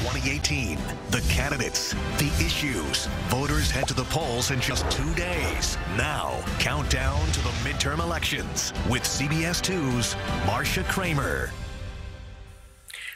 2018. The candidates, the issues. Voters head to the polls in just 2 days. Now, countdown to the midterm elections with CBS 2's Marcia Kramer.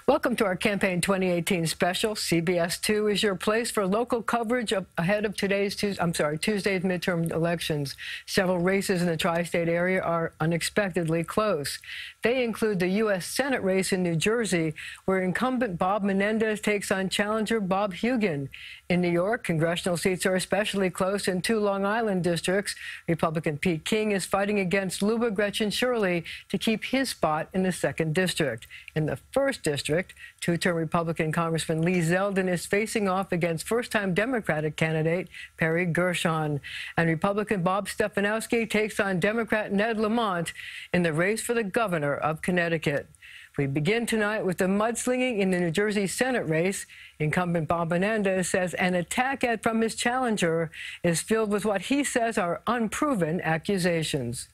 Welcome to our Campaign 2018 special. CBS 2 is your place for local coverage ahead of Tuesday's midterm elections. Several races in the tri-state area are unexpectedly close. They include the U.S. Senate race in New Jersey, where incumbent Bob Menendez takes on challenger Bob Hugin. In New York, congressional seats are especially close in 2 Long Island districts. Republican Pete King is fighting against Luba Gretchen Shirley to keep his spot in the 2nd district. In the 1st district, 2-term Republican Congressman Lee Zeldin is facing off against first-time Democratic candidate Perry Gershon. And Republican Bob Stefanowski takes on Democrat Ned Lamont in the race for the governor of Connecticut. We begin tonight with the mudslinging in the New Jersey Senate race. Incumbent Bob Menendez says an attack ad from his challenger is filled with what he says are unproven accusations.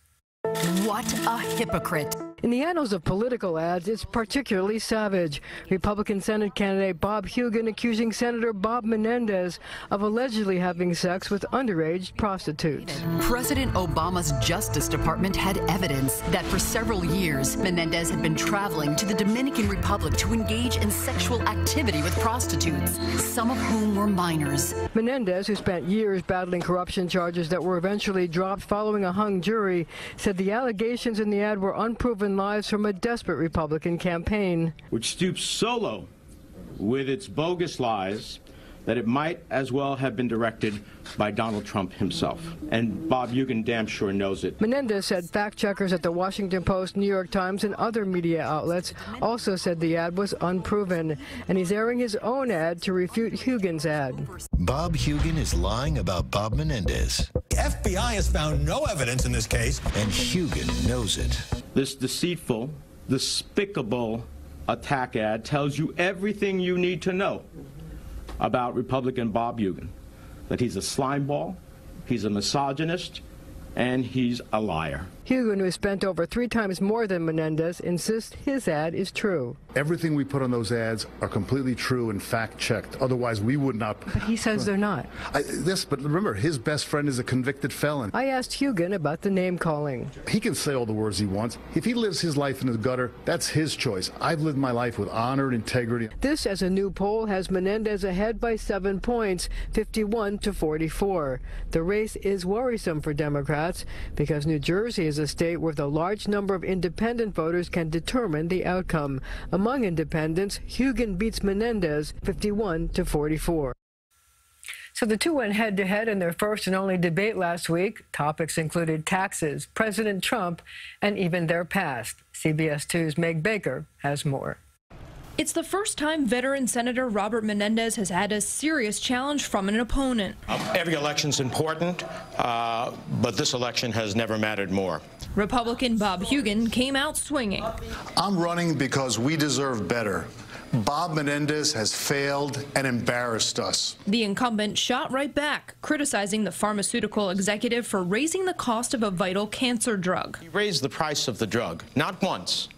What a hypocrite. In the annals of political ads, it's particularly savage. Republican Senate candidate Bob Hugin accusing Senator Bob Menendez of allegedly having sex with underage prostitutes. President Obama's Justice Department had evidence that for several years, Menendez had been traveling to the Dominican Republic to engage in sexual activity with prostitutes, some of whom were minors. Menendez, who spent years battling corruption charges that were eventually dropped following a hung jury, said the allegations in the ad were unproven lies from a desperate Republican campaign, which stoops so low with its bogus lies that it might as well have been directed by Donald Trump himself. And Bob Hugin damn sure knows it. Menendez said fact checkers at the Washington Post, New York Times, and other media outlets also said the ad was unproven, and he's airing his own ad to refute Hugin's ad. Bob Hugin is lying about Bob Menendez. The FBI has found no evidence in this case. And Hugin knows it. This deceitful, despicable attack ad tells you everything you need to know about Republican Bob Hugin, that he's a slimeball, he's a misogynist, and he's a liar. Hugin, who spent over 3 times more than Menendez, insists his ad is true. Everything we put on those ads are completely true and fact-checked. Otherwise, we would not. But he says they're not. But remember, his best friend is a convicted felon. I asked Hugin about the name-calling. He can say all the words he wants. If he lives his life in the gutter, that's his choice. I've lived my life with honor and integrity. This, as a new poll, has Menendez ahead by 7 points, 51 to 44. The race is worrisome for Democrats because New Jersey is a state where the large number of independent voters can determine the outcome. Among independents, Hugin beats Menendez 51 to 44. So the two went head-to-head in their first and only debate last week. Topics included taxes, President Trump, and even their past. CBS 2's Meg Baker has more. It's the first time veteran Senator Robert Menendez has had a serious challenge from an opponent. Every election's important, but this election has never mattered more. Republican Bob Hugin came out swinging. I'm running because we deserve better. Bob Menendez has failed and embarrassed us. The incumbent shot right back, criticizing the pharmaceutical executive for raising the cost of a vital cancer drug. He raised the price of the drug, not once,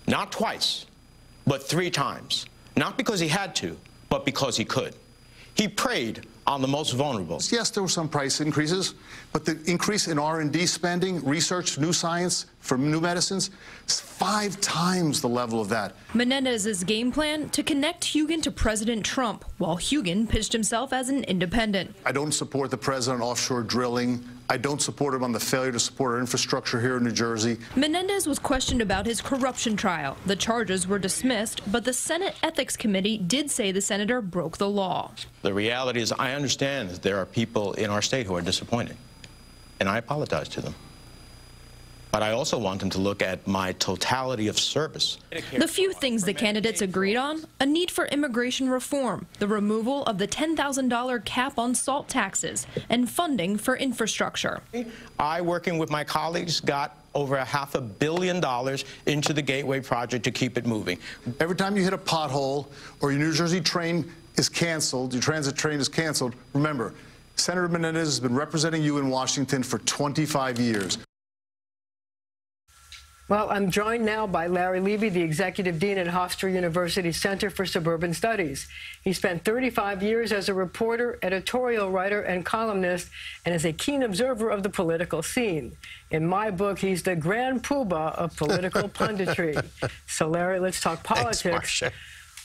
not twice, but 3 times. Not because he had to, but because he could. He preyed on the most vulnerable. Yes, there were some price increases, but the increase in R&D spending, research, new science for new medicines, is 5 times the level of that. Menendez's game plan to connect Hugin to President Trump, while Hugin pitched himself as an independent. I don't support the president offshore drilling. I don't support him on the failure to support our infrastructure here in New Jersey. Menendez was questioned about his corruption trial. The charges were dismissed, but the Senate Ethics Committee did say the senator broke the law. The reality is, I understand that there are people in our state who are disappointed, and I apologize to them. But I also want them to look at my totality of service. The few things the candidates agreed on: a need for immigration reform, the removal of the $10,000 cap on salt taxes, and funding for infrastructure. I, working with my colleagues, got over $500 million into the Gateway project to keep it moving. Every time you hit a pothole or your New Jersey train is canceled, your transit train is canceled, remember, Senator Menendez has been representing you in Washington for 25 years. Well, I'm joined now by Larry Levy, the Executive Dean at Hofstra University Center for Suburban Studies. He spent 35 years as a reporter, editorial writer, and columnist, and is a keen observer of the political scene. In my book, he's the grand poobah of political punditry. So, Larry, let's talk politics. Thanks, Marsha.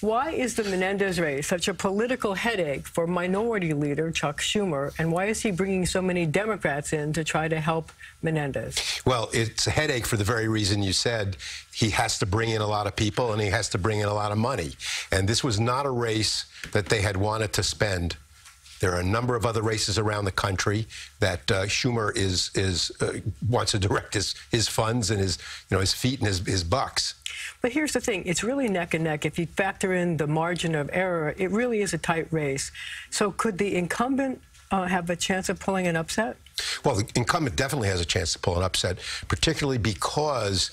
Why is the Menendez race such a political headache for Minority Leader Chuck Schumer, and why is he bringing so many Democrats in to try to help Menendez? Well, it's a headache for the very reason you said. He has to bring in a lot of people, and he has to bring in a lot of money. And this was not a race that they had wanted to spend. There are a number of other races around the country that Schumer wants to direct his funds and his feet and his bucks. But here's the thing. It's really neck and neck. If you factor in the margin of error, it really is a tight race. So could the incumbent have a chance of pulling an upset? Well, the incumbent definitely has a chance to pull an upset, particularly because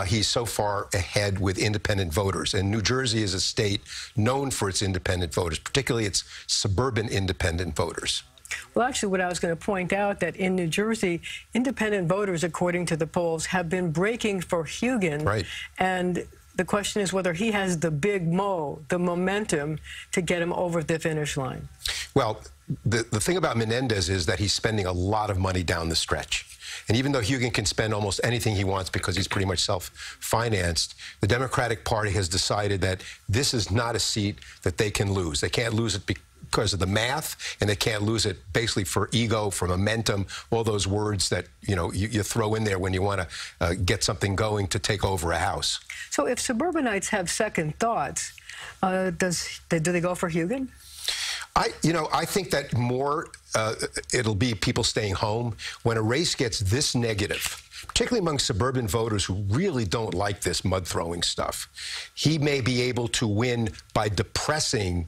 he's so far ahead with independent voters. And New Jersey is a state known for its independent voters, particularly its suburban independent voters. Well, actually, what I was going to point out that in New Jersey, independent voters, according to the polls, have been breaking for Hugin. Right. And the question is whether he has the big the momentum to get him over the finish line. Well, the thing about Menendez is that he's spending a lot of money down the stretch. And even though Hugin can spend almost anything he wants because he's pretty much self-financed, the Democratic Party has decided that this is not a seat that they can lose. They can't lose it because of the math, and they can't lose it basically for ego, for momentum, all those words that you throw in there when you want to get something going to take over a house. So if suburbanites have second thoughts, do they go for Hugin? I think that more it'll be people staying home. When a race gets this negative, particularly among suburban voters who really don't like this mud-throwing stuff, he may be able to win by depressing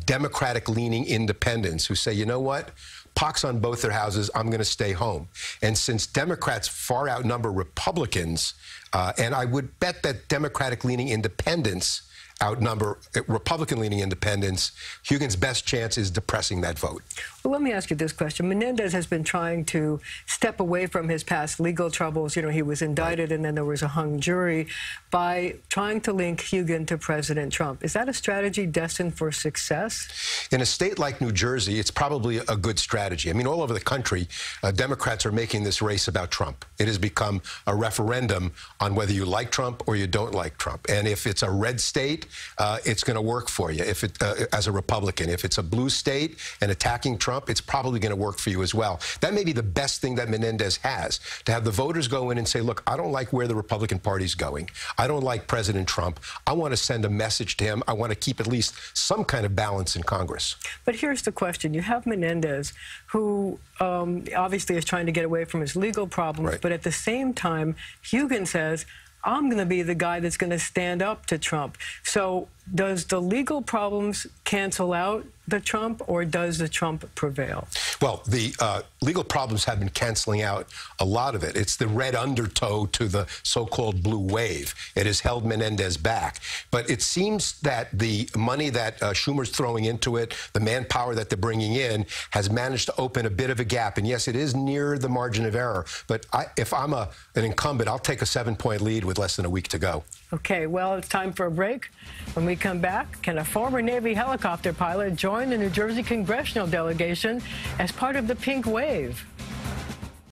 Democratic-leaning independents who say, you know what? Pox on both their houses, I'm going to stay home. And since Democrats far outnumber Republicans, and I would bet that Democratic-leaning independents outnumber Republican-leaning independents, Hugin's best chance is depressing that vote. Well, let me ask you this question. Menendez has been trying to step away from his past legal troubles. He was indicted and then there was a hung jury by trying to link Hugin to President Trump. Is that a strategy destined for success? In a state like New Jersey, it's probably a good strategy. I mean, all over the country, Democrats are making this race about Trump. It has become a referendum on whether you like Trump or you don't like Trump. And if it's a red state, it's going to work for you as a Republican. If it's a blue state and attacking Trump, it's probably going to work for you as well. That may be the best thing that Menendez has, to have the voters go in and say, look, I don't like where the Republican Party's going. I don't like President Trump. I want to send a message to him. I want to keep at least some kind of balance in Congress. But here's the question. You have Menendez, who obviously is trying to get away from his legal problems, right. But at the same time, Hugin says, I'm going to be the guy that's going to stand up to Trump. So does the legal problems cancel out the Trump, or does the Trump prevail? Well, the legal problems have been canceling out a lot of it. It's the red undertow to the so-called blue wave. It has held Menendez back. But it seems that the money that Schumer's throwing into it, the manpower that they're bringing in, has managed to open a bit of a gap. And yes, it is near the margin of error. But if I'm an incumbent, I'll take a 7-point lead with less than a week to go. Okay, well, it's time for a break. When we come back, can a former Navy helicopter pilot join the New Jersey congressional delegation as part of the pink wave?